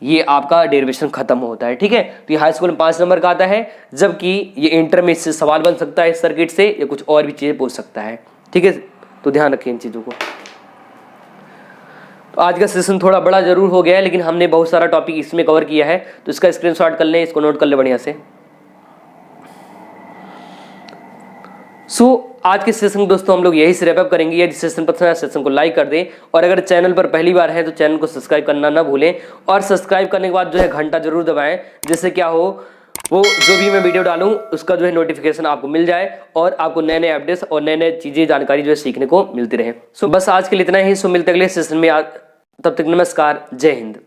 ये आपका डेरिवेशन खत्म होता है, ठीक है। तो ये हाई स्कूल में 5 नंबर का आता है, जबकि ये इंटर में इससे सवाल बन सकता है इस सर्किट से, या कुछ और भी चीजें पूछ सकता है, ठीक है। तो ध्यान रखिए इन चीजों को। तो आज का सेशन थोड़ा बड़ा जरूर हो गया है, लेकिन हमने बहुत सारा टॉपिक इसमें कवर किया है, तो इसका स्क्रीनशॉट कर लें, इसको नोट कर ले बढ़िया से। आज के सेशन दोस्तों हम लोग यही से रैप करेंगे। यदि सेशन पसंद है सेशन को लाइक कर दें, और अगर चैनल पर पहली बार है तो चैनल को सब्सक्राइब करना ना भूलें, और सब्सक्राइब करने के बाद जो है घंटा जरूर दबाएं, जिससे क्या हो वो जो भी मैं वीडियो डालूं उसका जो है नोटिफिकेशन आपको मिल जाए, और आपको नए नए अपडेट्स और नए नए चीजें जानकारी जो है सीखने को मिलती रहे। बस आज के लिए इतना ही। मिलते अगले सेशन में, तब तक नमस्कार, जय हिंद।